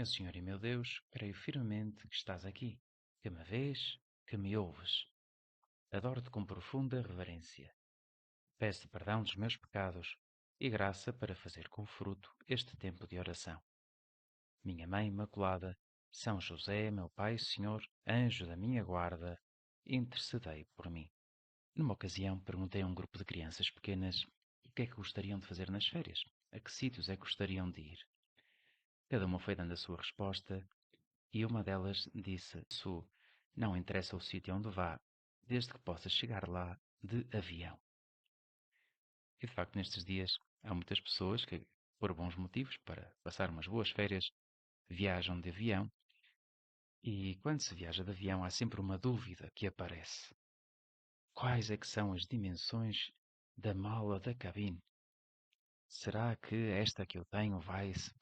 Meu Senhor e meu Deus, creio firmemente que estás aqui, que me vês, que me ouves. Adoro-te com profunda reverência. Peço perdão dos meus pecados e graça para fazer com fruto este tempo de oração. Minha Mãe Imaculada, São José, meu Pai e Senhor, anjo da minha guarda, intercedei por mim. Numa ocasião, perguntei a um grupo de crianças pequenas o que é que gostariam de fazer nas férias, a que sítios é que gostariam de ir. Cada uma foi dando a sua resposta e uma delas disse: Isso não interessa o sítio onde vá, desde que possa chegar lá de avião. E de facto, nestes dias, há muitas pessoas que, por bons motivos, para passar umas boas férias, viajam de avião. E quando se viaja de avião, há sempre uma dúvida que aparece: quais é que são as dimensões da mala da cabine? Será que esta que eu tenho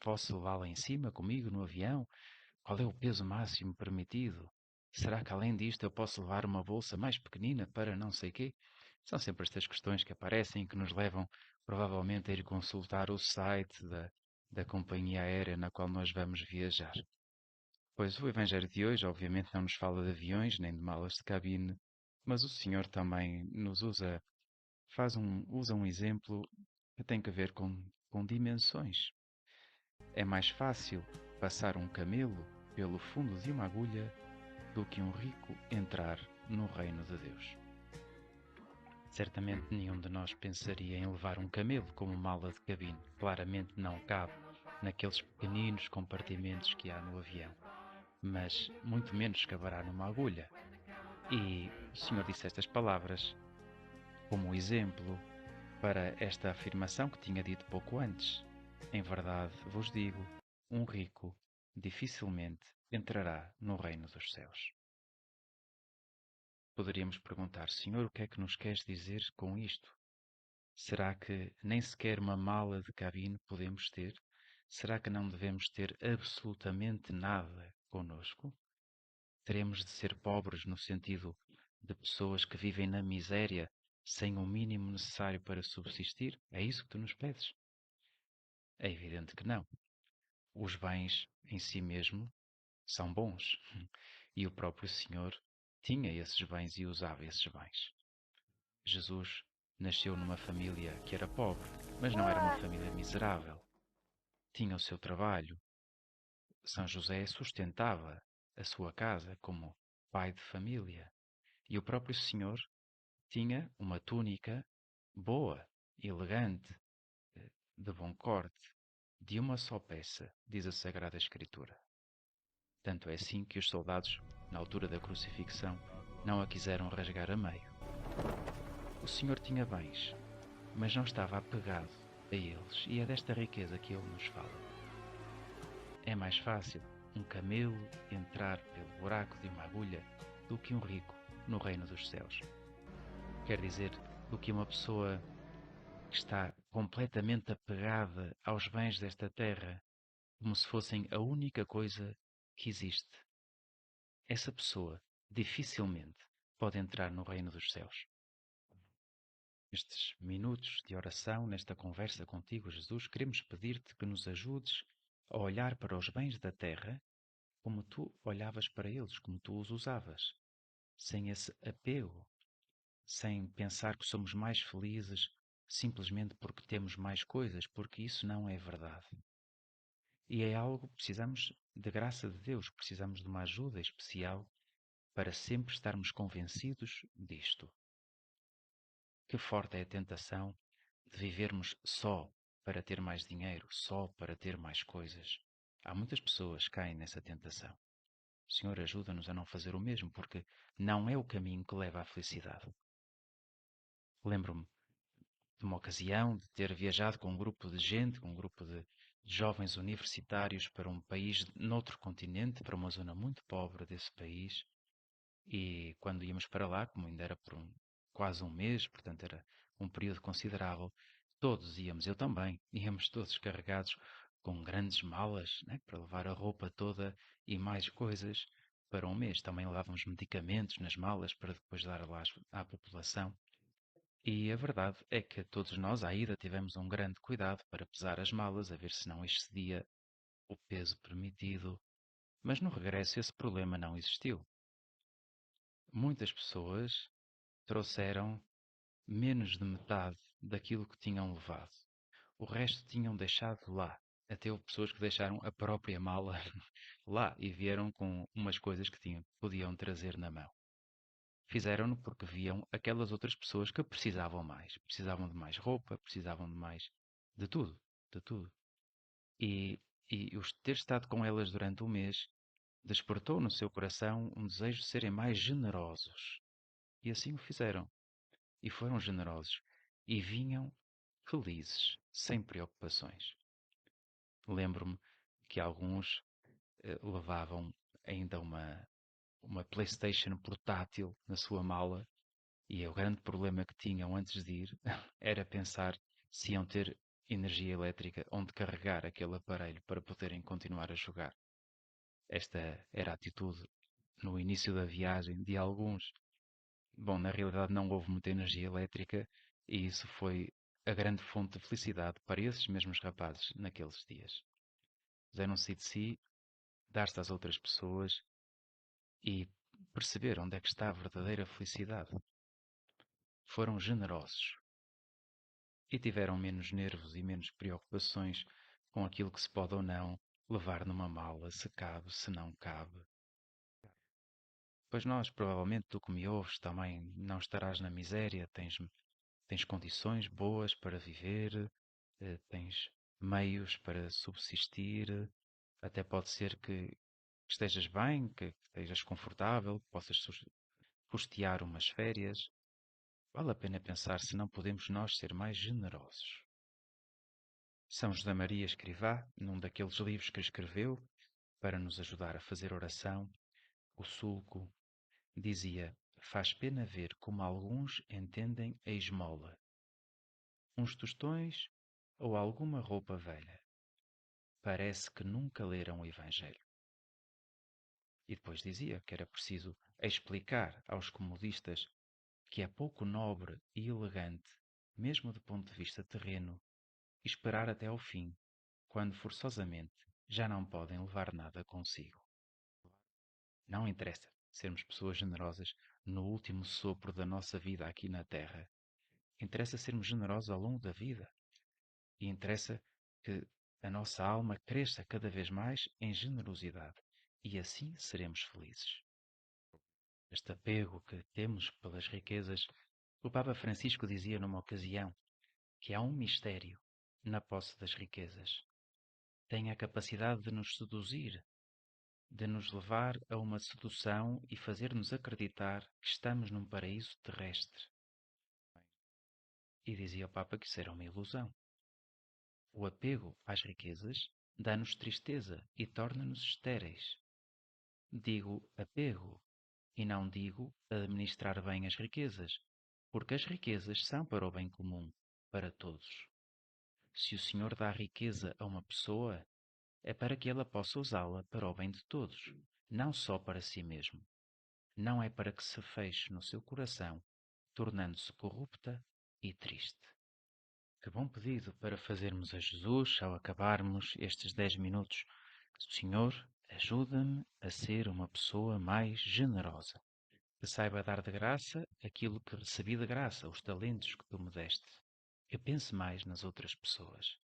posso levá-la em cima comigo no avião? Qual é o peso máximo permitido? Será que além disto eu posso levar uma bolsa mais pequenina para não sei quê? São sempre estas questões que aparecem e que nos levam provavelmente a ir consultar o site da companhia aérea na qual nós vamos viajar. Pois o Evangelho de hoje obviamente não nos fala de aviões nem de malas de cabine, mas o Senhor também nos usa um exemplo que tem que ver com dimensões. É mais fácil passar um camelo pelo fundo de uma agulha do que um rico entrar no reino de Deus. Certamente nenhum de nós pensaria em levar um camelo como mala de cabine. Claramente não cabe naqueles pequeninos compartimentos que há no avião. Mas muito menos caberá numa agulha. E o Senhor disse estas palavras como exemplo para esta afirmação que tinha dito pouco antes. Em verdade vos digo, um rico dificilmente entrará no reino dos céus. Poderíamos perguntar, Senhor, o que é que nos queres dizer com isto? Será que nem sequer uma mala de cabine podemos ter? Será que não devemos ter absolutamente nada conosco? Teremos de ser pobres no sentido de pessoas que vivem na miséria sem o mínimo necessário para subsistir? É isso que tu nos pedes? É evidente que não. Os bens em si mesmo são bons. E o próprio Senhor tinha esses bens e usava esses bens. Jesus nasceu numa família que era pobre, mas não era uma família miserável. Tinha o seu trabalho. São José sustentava a sua casa como pai de família. E o próprio Senhor tinha uma túnica boa, elegante, de bom corte, de uma só peça, diz a Sagrada Escritura. Tanto é assim que os soldados, na altura da crucifixão, não a quiseram rasgar a meio. O Senhor tinha bens, mas não estava apegado a eles, e é desta riqueza que ele nos fala. É mais fácil um camelo entrar pelo buraco de uma agulha do que um rico no reino dos céus. Quer dizer, do que uma pessoa que está completamente apegada aos bens desta terra, como se fossem a única coisa que existe. Essa pessoa dificilmente pode entrar no reino dos céus. Nestes minutos de oração, nesta conversa contigo, Jesus, queremos pedir-te que nos ajudes a olhar para os bens da terra como tu olhavas para eles, como tu os usavas, sem esse apego, sem pensar que somos mais felizes simplesmente porque temos mais coisas, porque isso não é verdade. E é algo que precisamos de graça de Deus, precisamos de uma ajuda especial para sempre estarmos convencidos disto. Que forte é a tentação de vivermos só para ter mais dinheiro, só para ter mais coisas. Há muitas pessoas que caem nessa tentação. Senhor, ajuda-nos a não fazer o mesmo, porque não é o caminho que leva à felicidade. Lembro-me de uma ocasião de ter viajado com um grupo de gente, com um grupo de jovens universitários para um país noutro continente, para uma zona muito pobre desse país. E quando íamos para lá, como ainda era por quase um mês, portanto era um período considerável, todos íamos, eu também, íamos todos carregados com grandes malas, né, para levar a roupa toda e mais coisas para um mês. Também levávamos medicamentos nas malas para depois dar lá à população. E a verdade é que todos nós, à ida, tivemos um grande cuidado para pesar as malas, a ver se não excedia o peso permitido, mas no regresso esse problema não existiu. Muitas pessoas trouxeram menos de metade daquilo que tinham levado. O resto tinham deixado lá. Até houve pessoas que deixaram a própria mala lá e vieram com umas coisas que podiam trazer na mão. Fizeram-no porque viam aquelas outras pessoas que precisavam mais. Precisavam de mais roupa, precisavam de mais. De tudo. De tudo. E, e os ter estado com elas durante um mês despertou no seu coração um desejo de serem mais generosos. E assim o fizeram. E foram generosos. E vinham felizes, sem preocupações. Lembro-me que alguns levavam ainda uma PlayStation portátil na sua mala e o grande problema que tinham antes de ir era pensar se iam ter energia elétrica onde carregar aquele aparelho para poderem continuar a jogar. Esta era a atitude no início da viagem de alguns. Bom, na realidade não houve muita energia elétrica e isso foi a grande fonte de felicidade para esses mesmos rapazes naqueles dias. Deram-se de si, dar-se às outras pessoas e perceber onde é que está a verdadeira felicidade. Foram generosos e tiveram menos nervos e menos preocupações com aquilo que se pode ou não levar numa mala, se cabe, se não cabe. Pois nós, provavelmente, tu que me ouves, também não estarás na miséria, tens condições boas para viver, tens meios para subsistir, até pode ser que estejas bem, que estejas confortável, que possas custear umas férias. Vale a pena pensar se não podemos nós ser mais generosos. São José Maria Escrivá, num daqueles livros que escreveu para nos ajudar a fazer oração, o sulco, dizia: faz pena ver como alguns entendem a esmola, uns tostões ou alguma roupa velha. Parece que nunca leram o Evangelho. E depois dizia que era preciso explicar aos comodistas que é pouco nobre e elegante, mesmo do ponto de vista terreno, esperar até ao fim, quando forçosamente já não podem levar nada consigo. Não interessa sermos pessoas generosas no último sopro da nossa vida aqui na Terra. Interessa sermos generosos ao longo da vida. E interessa que a nossa alma cresça cada vez mais em generosidade. E assim seremos felizes. Este apego que temos pelas riquezas, o Papa Francisco dizia numa ocasião que há um mistério na posse das riquezas. Tem a capacidade de nos seduzir, de nos levar a uma sedução e fazer-nos acreditar que estamos num paraíso terrestre. E dizia o Papa que isso era uma ilusão. O apego às riquezas dá-nos tristeza e torna-nos estéreis. Digo apego e não digo administrar bem as riquezas, porque as riquezas são para o bem comum, para todos. Se o Senhor dá riqueza a uma pessoa, é para que ela possa usá-la para o bem de todos, não só para si mesmo. Não é para que se feche no seu coração, tornando-se corrupta e triste. Que bom pedido para fazermos a Jesus ao acabarmos estes 10 minutos. Senhor, ajuda-me a ser uma pessoa mais generosa, que saiba dar de graça aquilo que recebi de graça, os talentos que tu me deste. Que pense mais nas outras pessoas.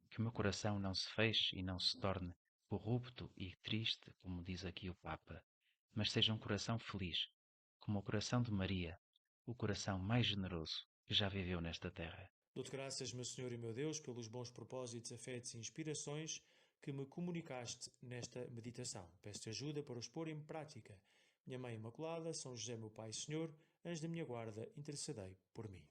Que o meu coração não se feche e não se torne corrupto e triste, como diz aqui o Papa, mas seja um coração feliz, como o coração de Maria, o coração mais generoso que já viveu nesta terra. Dou-te graças, meu Senhor e meu Deus, pelos bons propósitos, afetos e inspirações que me comunicaste nesta meditação. Peço-te ajuda para os pôr em prática. Minha Mãe Imaculada, São José, meu Pai e Senhor, anjo da minha guarda, intercedei por mim.